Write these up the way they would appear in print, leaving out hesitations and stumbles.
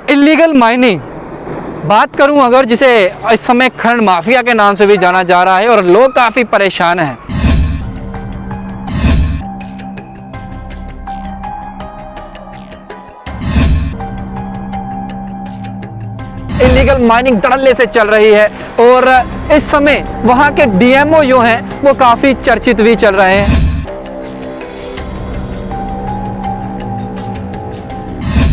Illegal mining बात करूं अगर, जिसे इस समय खनन माफिया के नाम से भी जाना जा रहा है और लोग काफ़ी परेशान हैं। इल्लीगल माइनिंग धड़ल्ले से चल रही है और इस समय वहां के डीएमओ जो हैं वो काफ़ी चर्चित भी चल रहे हैं।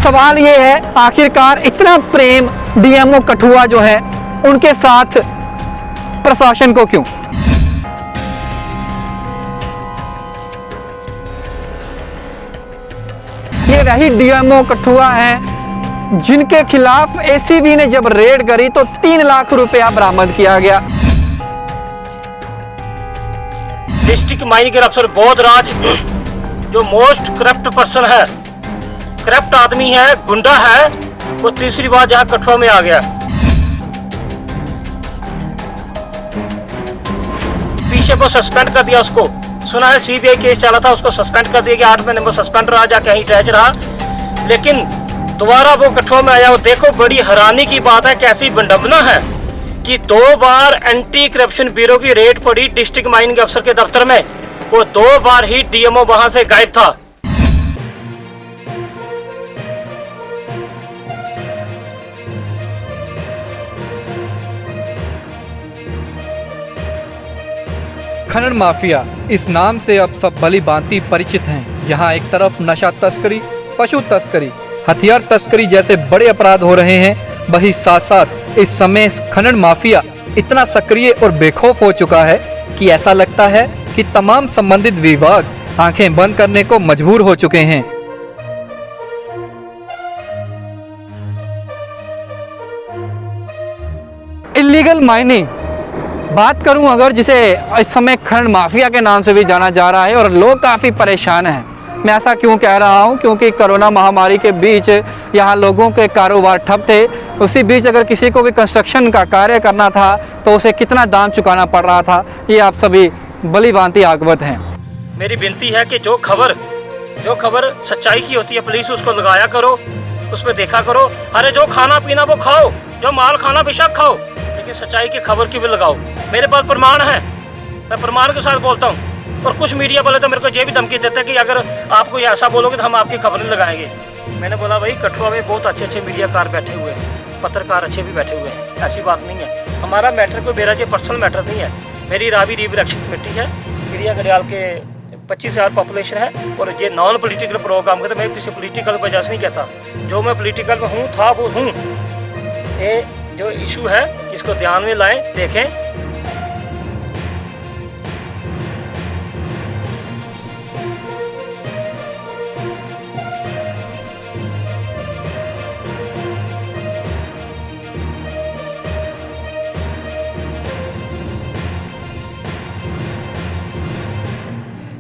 सवाल ये है, आखिरकार इतना प्रेम डीएमओ कठुआ जो है उनके साथ प्रशासन को क्यों? ये वही डीएमओ कठुआ हैं जिनके खिलाफ एसीबी ने जब रेड करी तो 3 लाख रुपया बरामद किया गया। डिस्ट्रिक्ट माइनिंग अफसर बोधराज जो मोस्ट करप्ट पर्सन है, करप्ट आदमी है, गुंडा है, वो तीसरी बार जहां कठुआ में आ गया। पीछे को सस्पेंड कर दिया उसको, सुना है सीबीआई केस चला था, उसको सस्पेंड कर दिया कि 8 महीने में सस्पेंड रहा, जाके कहीं टैच रहा, लेकिन दोबारा वो कठुआ में आया। वो देखो बड़ी हैरानी की बात है, कैसी विडंबना है कि 2 बार एंटी करप्शन ब्यूरो की रेड पड़ी डिस्ट्रिक्ट माइनिंग अफसर के दफ्तर में, वो 2 बार ही डीएमओ वहां से गायब था। खनन माफिया इस नाम से अब सब भली भांति परिचित हैं। यहाँ एक तरफ नशा तस्करी, पशु तस्करी, हथियार तस्करी जैसे बड़े अपराध हो रहे हैं, वही साथ साथ इस समय खनन माफिया इतना सक्रिय और बेखौफ हो चुका है कि ऐसा लगता है कि तमाम संबंधित विभाग आंखें बंद करने को मजबूर हो चुके हैं। इल्लीगल माइनिंग बात करूं अगर, जिसे इस समय खनन माफिया के नाम से भी जाना जा रहा है और लोग काफ़ी परेशान हैं। मैं ऐसा क्यों कह रहा हूं? क्योंकि कोरोना महामारी के बीच यहां लोगों के कारोबार ठप थे। उसी बीच अगर किसी को भी कंस्ट्रक्शन का कार्य करना था तो उसे कितना दाम चुकाना पड़ रहा था, ये आप सभी भली भांति अवगत हैं। मेरी विनती है कि जो खबर सच्चाई की होती है, पुलिस उसको लगाया करो, उस पर देखा करो। अरे जो खाना पीना वो खाओ, जो माल खाना बेशक खाओ, लेकिन सच्चाई की खबर की भी लगाओ। मेरे पास प्रमाण है, मैं प्रमाण के साथ बोलता हूँ। और कुछ मीडिया वाले तो मेरे को ये भी धमकी देते हैं कि अगर आप कोई ऐसा बोलोगे तो हम आपकी खबर नहीं लगाएंगे। मैंने बोला भाई, कठुआ में बहुत अच्छे मीडियाकार बैठे हुए हैं, पत्रकार अच्छे भी बैठे हुए हैं, ऐसी बात नहीं है। हमारा मैटर कोई मेरा जो पर्सनल मैटर नहीं है। मेरी रावी रीवरक्षक कमेटी है, मीडिया घड़ियाल के 25,000 पॉपुलेशन है और ये नॉन पोलिटिकल प्रोग्राम करते। मैं किसी पोलिटिकल वजह से नहीं कहता, जो मैं पोलिटिकल में हूँ था वो हूँ। ये जो इशू है इसको ध्यान में लाएं, देखें।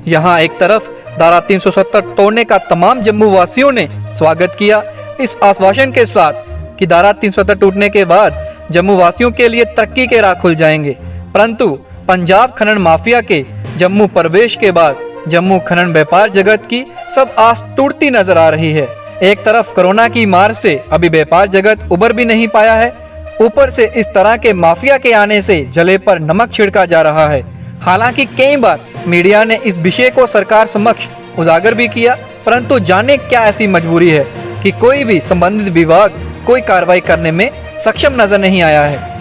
यहाँ एक तरफ धारा 370 तोड़ने का तमाम जम्मू वासियों ने स्वागत किया, इस आश्वासन के साथ कि धारा 370 टूटने के बाद जम्मू वासियों के लिए तरक्की के राह खुल जाएंगे। परंतु पंजाब खनन माफिया के जम्मू प्रवेश के बाद जम्मू खनन व्यापार जगत की सब आस टूटती नजर आ रही है। एक तरफ कोरोना की मार से अभी व्यापार जगत उबर भी नहीं पाया है, ऊपर से इस तरह के माफिया के आने से जले पर नमक छिड़का जा रहा है। हालांकि कई बार मीडिया ने इस विषय को सरकार समक्ष उजागर भी किया, परंतु जाने क्या ऐसी मजबूरी है कि कोई भी संबंधित विभाग कोई कार्रवाई करने में सक्षम नजर नहीं आया है।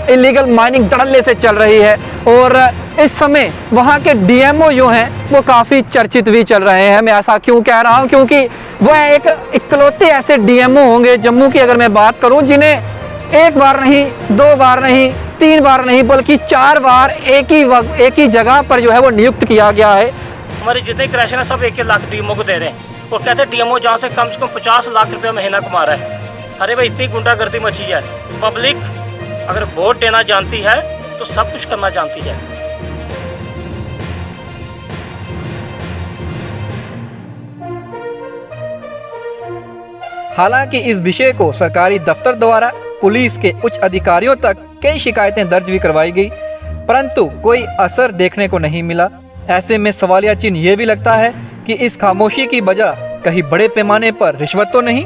इल्लीगल माइनिंग धड़ल्ले से चल रही है और इस समय वहाँ के डीएमओ जो हैं वो काफ़ी चर्चित भी चल रहे हैं। मैं ऐसा क्यों कह रहा हूँ? क्योंकि वह एक इकलौते ऐसे डीएमओ होंगे जम्मू की, अगर मैं बात करूँ, जिन्हें 1 बार नहीं, 2 बार नहीं, 3 बार नहीं, बल्कि 4 बार एक ही जगह पर जो है वो नियुक्त किया गया है। हमारे जितने क्रैशन है सब 1-1 लाख डीएमओ को दे रहे हैं और कहते हैं डीएमओ जहाँ से कम 50 लाख रुपया महीना कमा रहा है। अरे भाई, इतनी गुंडागर्दी मची है। पब्लिक अगर वोट देना जानती है तो सब कुछ करना जानती है। हालांकि इस विषय को सरकारी दफ्तर द्वारा पुलिस के उच्च अधिकारियों तक कई शिकायतें दर्ज भी करवाई गई, परंतु कोई असर देखने को नहीं मिला। ऐसे में सवालिया चिन्ह ये भी लगता है कि इस खामोशी की वजह कहीं बड़े पैमाने पर रिश्वत तो नहीं।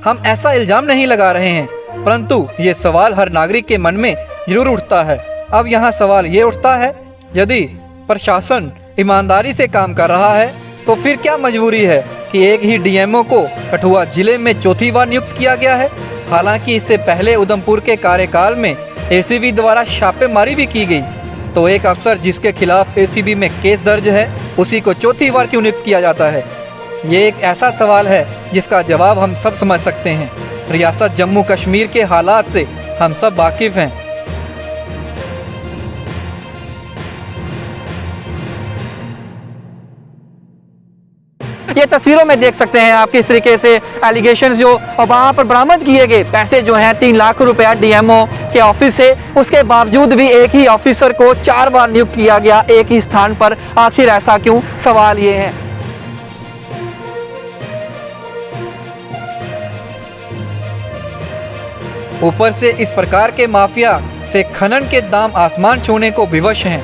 हम ऐसा इल्जाम नहीं लगा रहे हैं, परंतु ये सवाल हर नागरिक के मन में जरूर उठता है। अब यहाँ सवाल ये उठता है, यदि प्रशासन ईमानदारी से काम कर रहा है तो फिर क्या मजबूरी है कि एक ही डीएमओ को कठुआ जिले में चौथी बार नियुक्त किया गया है। हालांकि इससे पहले उधमपुर के कार्यकाल में एसीबी द्वारा छापेमारी भी की गई, तो एक अफसर जिसके खिलाफ एसीबी में केस दर्ज है उसी को चौथी बार क्यों नियुक्त किया जाता है। ये एक ऐसा सवाल है जिसका जवाब हम सब समझ सकते हैं। रियासत जम्मू कश्मीर के हालात से हम सब वाकिफ हैं। ये तस्वीरों में देख सकते हैं आप किस तरीके से एलिगेशंस जो वहाँ पर बरामद किए गए पैसे जो हैं 3 लाख रुपया डीएमओ के ऑफिस से, उसके बावजूद भी एक ही ऑफिसर को 4 बार नियुक्त किया गया एक ही स्थान पर। आखिर ऐसा क्यों, सवाल ये है। ऊपर से इस प्रकार के माफिया से खनन के दाम आसमान छूने को विवश हैं।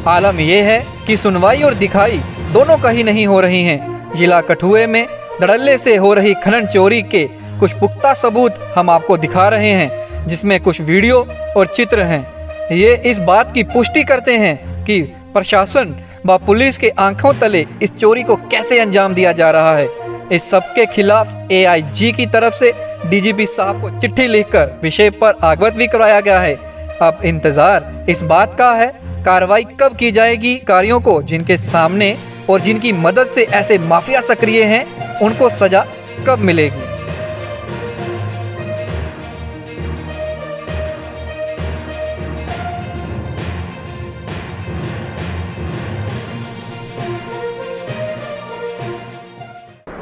आलम यह है कि सुनवाई और दिखाई दोनों कहीं नहीं हो रही हैं। जिला कठुए में धड़ल्ले से हो रही खनन चोरी के कुछ पुख्ता सबूत हम आपको दिखा रहे हैं, जिसमें कुछ वीडियो और चित्र हैं। ये इस बात की पुष्टि करते हैं कि प्रशासन व पुलिस के आंखों तले इस चोरी को कैसे अंजाम दिया जा रहा है। इस सब के खिलाफ एआईजी की तरफ से डीजीपी साहब को चिट्ठी लिखकर विषय पर अवगत भी कराया गया है। अब इंतजार इस बात का है, कार्रवाई कब की जाएगी कार्यों को जिनके सामने और जिनकी मदद से ऐसे माफिया सक्रिय हैं, उनको सजा कब मिलेगी।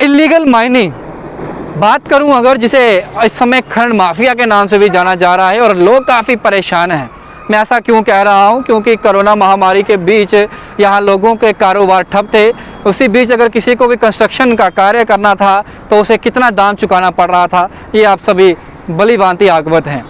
इलीगल माइनिंग बात करूं अगर, जिसे इस समय खनन माफिया के नाम से भी जाना जा रहा है और लोग काफ़ी परेशान हैं। मैं ऐसा क्यों कह रहा हूं, क्योंकि कोरोना महामारी के बीच यहां लोगों के कारोबार ठप थे। उसी बीच अगर किसी को भी कंस्ट्रक्शन का कार्य करना था तो उसे कितना दाम चुकाना पड़ रहा था, ये आप सभी भली भांति अवगत हैं।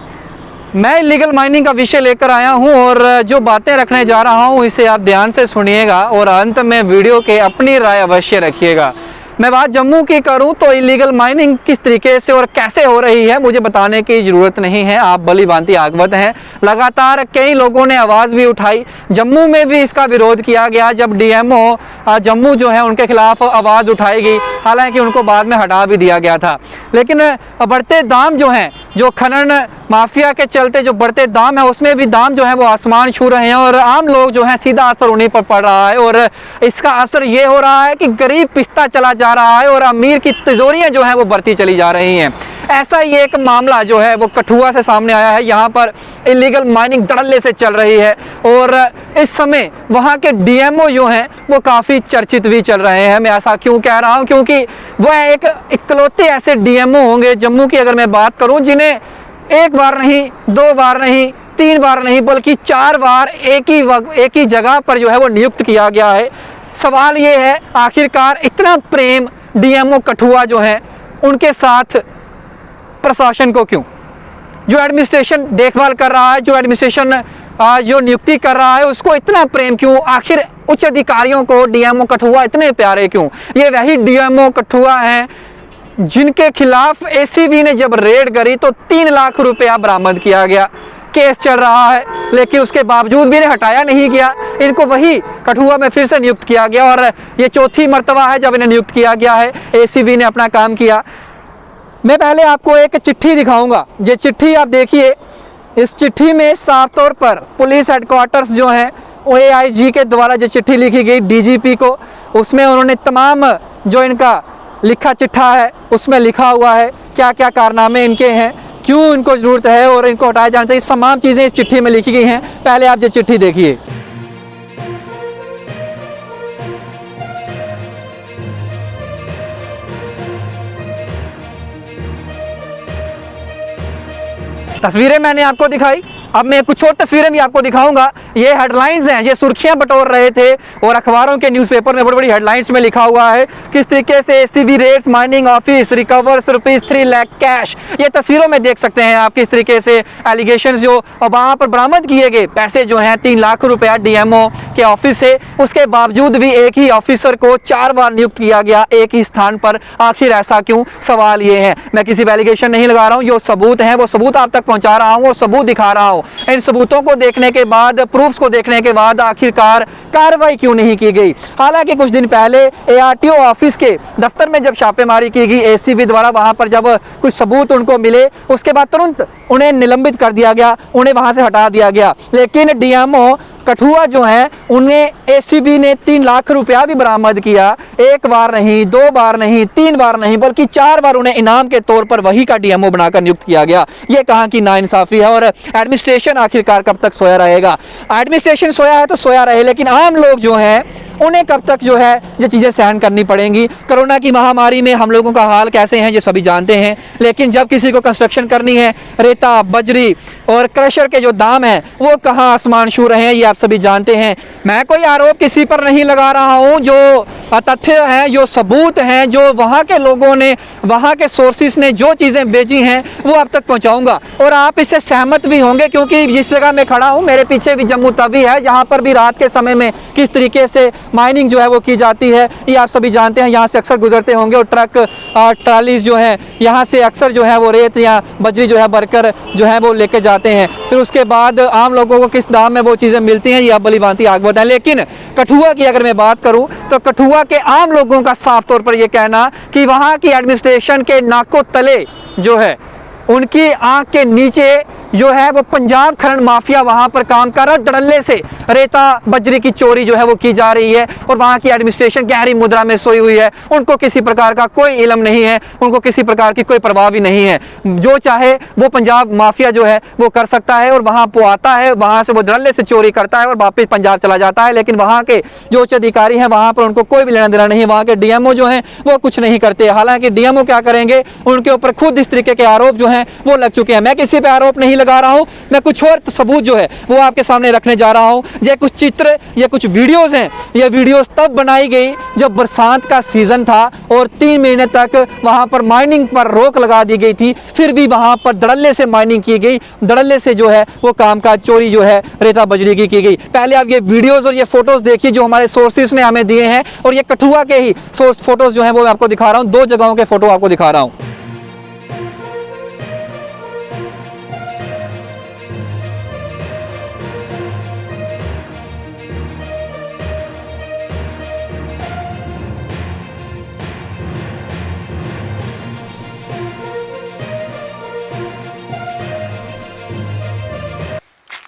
मैं इलीगल माइनिंग का विषय लेकर आया हूं और जो बातें रखने जा रहा हूं इसे आप ध्यान से सुनिएगा और अंत में वीडियो के अपनी राय अवश्य रखिएगा। मैं बात जम्मू की करूं तो इलीगल माइनिंग किस तरीके से और कैसे हो रही है मुझे बताने की ज़रूरत नहीं है, आप भली भांति अवगत हैं। लगातार कई लोगों ने आवाज़ भी उठाई, जम्मू में भी इसका विरोध किया गया जब डीएमओ जम्मू जो है उनके खिलाफ आवाज़ उठाई गई, हालांकि उनको बाद में हटा भी दिया गया था। लेकिन बढ़ते दाम जो हैं, जो खनन माफिया के चलते जो बढ़ते दाम है उसमें भी दाम जो है वो आसमान छू रहे हैं और आम लोग जो है सीधा असर उन्हीं पर पड़ रहा है। और इसका असर ये हो रहा है कि गरीब पिसता चला जा रहा है और अमीर की तिजोरियां जो है वो बढ़ती चली जा रही हैं। ऐसा ही एक मामला जो है वो कठुआ से सामने आया है। यहाँ पर इलीगल माइनिंग धड़ल्ले से चल रही है और इस समय वहाँ के डीएमओ जो हैं वो काफ़ी चर्चित भी चल रहे हैं। मैं ऐसा क्यों कह रहा हूँ, क्योंकि वह एक इकलौते ऐसे डीएमओ होंगे जम्मू की अगर मैं बात करूँ जिन्हें एक बार नहीं, 2 बार नहीं, 3 बार नहीं बल्कि 4 बार एक ही जगह पर जो है वो नियुक्त किया गया है। सवाल ये है आखिरकार इतना प्रेम डीएमओ कठुआ जो है उनके साथ प्रशासन को क्यों? जो एडमिनिस्ट्रेशन देखभाल कर रहा है, जो एडमिनिस्ट्रेशन जो नियुक्ति कर रहा है उसको इतना प्रेम क्यों? आखिर उच्च अधिकारियों को डीएमओ कठुआ इतने प्यारे क्यों? ये वही डीएमओ कठुआ हैं जिनके खिलाफ एसीबी ने जब रेड करी तो 3 लाख रुपया बरामद किया गया। केस चल रहा है लेकिन उसके बावजूद भी इन्हें हटाया नहीं गया। इनको वही कठुआ में फिर से नियुक्त किया गया और ये चौथी मर्तबा है जब इन्हें नियुक्त किया गया है। एसीबी ने अपना काम किया। मैं पहले आपको एक चिट्ठी दिखाऊंगा। ये चिट्ठी आप देखिए, इस चिट्ठी में साफ तौर पर पुलिस हेडक्वार्टर्स जो हैं एआईजी के द्वारा जो चिट्ठी लिखी गई डीजीपी को, उसमें उन्होंने तमाम जो इनका लिखा चिट्ठा है उसमें लिखा हुआ है क्या क्या कारनामे इनके हैं, क्यों इनको ज़रूरत है और इनको हटाया जाना चाहिए, तमाम चीज़ें इस चिट्ठी में लिखी गई हैं। पहले आप ये चिट्ठी देखिए। तस्वीरें मैंने आपको दिखाई, अब मैं कुछ और तस्वीरें भी आपको दिखाऊंगा। ये हेडलाइंस हैं, ये सुर्खियां बटोर रहे थे और अखबारों के न्यूज़पेपर में बड़ी बड़ी हेडलाइंस में लिखा हुआ है किस तरीके से ACB raids mining office recovers ₹3 lakh cash. ये तस्वीरों में देख सकते हैं आप किस तरीके से एलिगेशंस जो वहां पर बरामद किए गए पैसे जो हैं 3 लाख रुपया डीएमओ के ऑफिस से, उसके बावजूद भी एक ही ऑफिसर को 4 बार नियुक्त किया गया एक ही स्थान पर। आखिर ऐसा क्यों? सवाल ये है। मैं किसी पर एलिगेशन नहीं लगा रहा हूं, जो सबूत हैं वो सबूत आप तक पहुंचा रहा हूं और सबूत दिखा रहा हूं। इन सबूतों को देखने के बाद, प्रूफ्स को देखने के बाद आखिरकार कार्रवाई क्यों नहीं की गई? हालांकि कुछ दिन पहले एआरटीओ ऑफिस के दफ्तर में जब छापेमारी की गई एसीबी द्वारा, वहां पर जब कुछ सबूत उनको मिले उसके बाद तुरंत उन्हें निलंबित कर दिया गया, उन्हें वहां से हटा दिया गया। लेकिन डीएमओ कठुआ जो है उन्हें एसीबी ने 3 लाख रुपया भी बरामद किया। एक बार नहीं, 2 बार नहीं, 3 बार नहीं, बल्कि 4 बार उन्हें इनाम के तौर पर वही का डीएमओ बनाकर नियुक्त किया गया। ये कहां की नाइंसाफी है? और एडमिनिस्ट्रेशन आखिरकार कब तक सोया रहेगा? एडमिनिस्ट्रेशन सोया है तो सोया रहे, लेकिन आम लोग जो हैं उन्हें कब तक जो है ये चीज़ें सहन करनी पड़ेंगी? कोरोना की महामारी में हम लोगों का हाल कैसे है ये सभी जानते हैं, लेकिन जब किसी को कंस्ट्रक्शन करनी है, रेता बजरी और क्रशर के जो दाम हैं वो कहाँ आसमान छू रहे हैं ये आप सभी जानते हैं। मैं कोई आरोप किसी पर नहीं लगा रहा हूँ, जो तथ्य हैं, जो सबूत हैं, जो वहाँ के लोगों ने, वहाँ के सोर्सेस ने जो चीज़ें भेजी हैं वो आप तक पहुँचाऊँगा और आप इससे सहमत भी होंगे, क्योंकि जिस जगह मैं खड़ा हूँ मेरे पीछे भी जम्मू तवी है, जहाँ पर भी रात के समय में किस तरीके से माइनिंग जो है वो की जाती है ये आप सभी जानते हैं। यहाँ से अक्सर गुजरते होंगे और ट्रक ट्रालीज जो हैं यहाँ से अक्सर जो है वो रेत या बजरी जो है भरकर जो है वो लेके जाते हैं। फिर उसके बाद आम लोगों को किस दाम में वो चीज़ें मिलती हैं ये आप भली भांति आगे बताएं। लेकिन कठुआ की अगर मैं बात करूं तो कठुआ के आम लोगों का साफ तौर पर यह कहना कि वहाँ की एडमिनिस्ट्रेशन के नाकों तले जो है, उनकी आंख के नीचे जो है वो पंजाब खनन माफिया वहां पर काम कर रहा है। धड़ल्ले से रेता बजरी की चोरी जो है वो की जा रही है और वहां की एडमिनिस्ट्रेशन गहरी मुद्रा में सोई हुई है। उनको किसी प्रकार का कोई इल्म नहीं है, उनको किसी प्रकार की कोई परवाह भी नहीं है। जो चाहे वो पंजाब माफिया जो है वो कर सकता है और वहां वो आता है, वहां से वो धड़ल्ले से चोरी करता है और वापस पंजाब चला जाता है। लेकिन वहां के जो उच्च अधिकारी हैं वहां पर उनको कोई भी लेना देना नहीं। वहां के डीएमओ जो हैं वो कुछ नहीं करते। हालांकि डीएमओ क्या करेंगे, उनके ऊपर खुद इस तरीके के आरोप जो हैं वो लग चुके हैं। मैं किसी पे आरोप नहीं लगा रहा हूं, मैं कुछ और सबूत जो है वो आपके सामने रखने जा रहा हूं। ये कुछ चित्र, ये कुछ वीडियोस हैं। ये वीडियोस तब बनाई गई जब बरसात का सीजन था और 3 महीने तक वहां पर माइनिंग पर रोक लगा दी गई थी, फिर भी वहां पर धड़ल्ले से माइनिंग की गई, धड़ल्ले से जो है वो कामकाज चोरी जो है रेता बजरी की गई। पहले आप ये वीडियोस और ये फोटोज देखिए जो हमारे सोर्सेस ने हमें दिए हैं, और ये कठुआ के ही फोटोज जो है वो मैं आपको दिखा रहा हूँ। 2 जगहों के फोटो आपको दिखा रहा हूँ।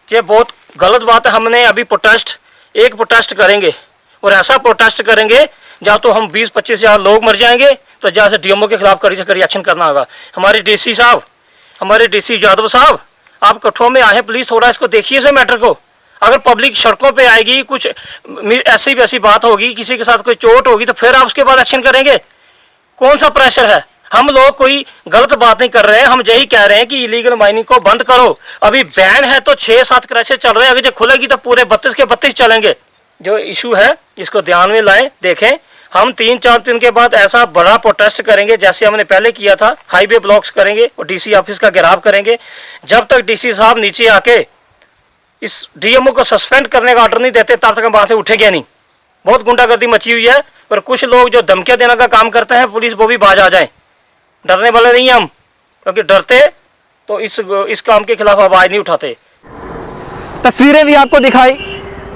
ये बहुत गलत बात है। हमने अभी एक प्रोटेस्ट करेंगे और ऐसा प्रोटेस्ट करेंगे जहाँ तो हम 20-25 हज़ार लोग मर जाएंगे, तो जहाँ से डीएमओ के खिलाफ कड़ी से कड़ी एक्शन करना होगा। हमारे डीसी साहब, हमारे डीसी यादव साहब, आप कठुआ में आए, प्लीज़ थोड़ा इसको देखिए इस मैटर को। अगर पब्लिक सड़कों पे आएगी, कुछ ऐसी वैसी बात होगी, किसी के साथ कोई चोट होगी, तो फिर आप उसके बाद एक्शन करेंगे। कौन सा प्रेशर है? हम लोग कोई गलत बात नहीं कर रहे हैं, हम यही कह रहे हैं कि इलीगल माइनिंग को बंद करो। अभी बैन है तो 6-7 क्रैशेज चल रहे हैं, अगर जो खुलेगी तो पूरे 32 के 32 चलेंगे। जो इशू है इसको ध्यान में लाएं, देखें। हम 3-4 दिन के बाद ऐसा बड़ा प्रोटेस्ट करेंगे जैसे हमने पहले किया था, हाईवे ब्लॉक्स करेंगे और डीसी ऑफिस का घेराव करेंगे। जब तक डीसी साहब नीचे आके इस डीएमओ को सस्पेंड करने का ऑर्डर नहीं देते तब तक हम वहां से उठेंगे नहीं। बहुत गुंडागर्दी मची हुई है और कुछ लोग जो धमकियां देने का काम करते हैं, पुलिस वो भी बाज आ जाए। डरने वाले नहीं हम, क्योंकि डरते तो इस काम के खिलाफ आवाज नहीं उठाते। तस्वीरें भी आपको दिखाई,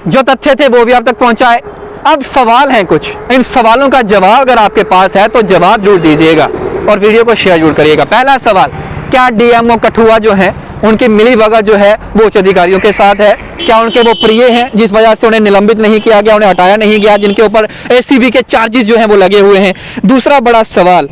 जो तथ्य थे वो भी आप तक पहुंचाए। अब सवाल हैं कुछ, इन सवालों का जवाब अगर आपके पास है तो जवाब जरूर दीजिएगा और वीडियो को शेयर जरूर करिएगा। पहला सवाल, क्या डीएमओ कठुआ जो है उनकी मिली भगत जो है वो उच्च अधिकारियों के साथ है? क्या उनके वो प्रिय हैं जिस वजह से उन्हें निलंबित नहीं किया गया, उन्हें हटाया नहीं गया, जिनके ऊपर एसीबी के चार्जेस जो हैं वो लगे हुए हैं? दूसरा बड़ा सवाल,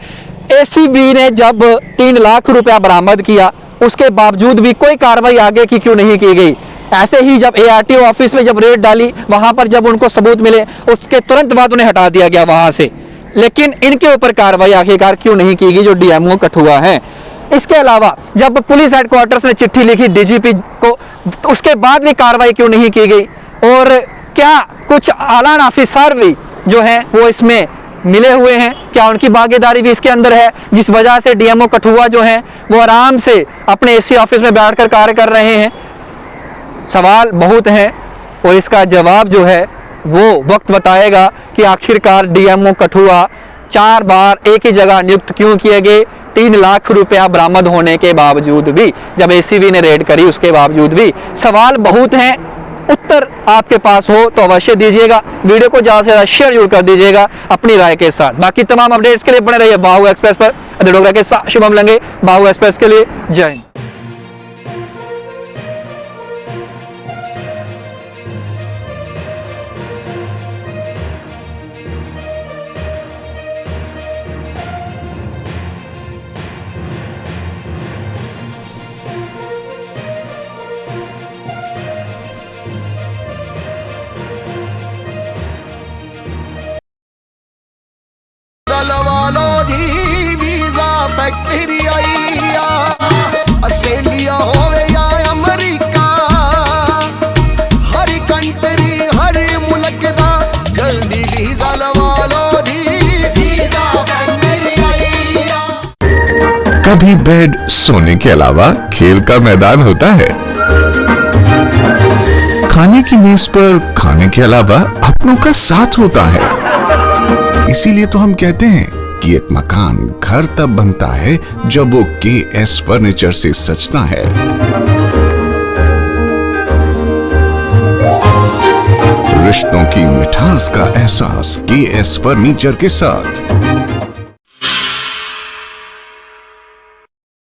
एसीबी ने जब 3 लाख रुपया बरामद किया उसके बावजूद भी कोई कार्रवाई आगे की क्यों नहीं की गई? ऐसे ही जब एआरटीओ ऑफिस में जब रेड डाली, वहां पर जब उनको सबूत मिले उसके तुरंत बाद उन्हें हटा दिया गया वहां से, लेकिन इनके ऊपर कार्रवाई आखिरकार क्यों नहीं की गई जो डीएमओ कठुआ हैं? इसके अलावा जब पुलिस हेडक्वार्टर्स ने चिट्ठी लिखी डीजीपी को, तो उसके बाद भी कार्रवाई क्यों नहीं की गई? और क्या कुछ आला ऑफिसर भी जो हैं वो इसमें मिले हुए हैं? क्या उनकी भागीदारी भी इसके अंदर है, जिस वजह से डीएमओ कठुआ जो हैं वो आराम से अपने एसी ऑफिस में बैठकर कार्य कर रहे हैं? सवाल बहुत हैं और इसका जवाब जो है वो वक्त बताएगा कि आखिरकार डीएमओ कठुआ 4 बार एक ही जगह नियुक्त क्यों किए गए, 3 लाख रुपया बरामद होने के बावजूद भी, जब एसीबी ने रेड करी उसके बावजूद भी। सवाल बहुत हैं, उत्तर आपके पास हो तो अवश्य दीजिएगा। वीडियो को ज़्यादा से ज़्यादा शेयर जरूर कर दीजिएगा अपनी राय के साथ। बाकी तमाम अपडेट्स के लिए बने रहिए बाहु एक्सप्रेस पर। अदर डोगरा के साथ शुभम लंगे, बाहु एक्सप्रेस के लिए जय हिंद। वालो दी वीजा फैक्ट्री आई ऑस्ट्रेलिया होवे या अमेरिका, हर कंट्री हर मुल्क दा जल्दी वीजा लवालो दी वीजा फैक्ट्री आई। कभी बेड सोने के अलावा खेल का मैदान होता है, खाने की मेज पर खाने के अलावा अपनों का साथ होता है। इसीलिए तो हम कहते हैं कि एक मकान घर तब बनता है जब वो KS फर्नीचर से सजता है। रिश्तों की मिठास का एहसास KS फर्नीचर के साथ।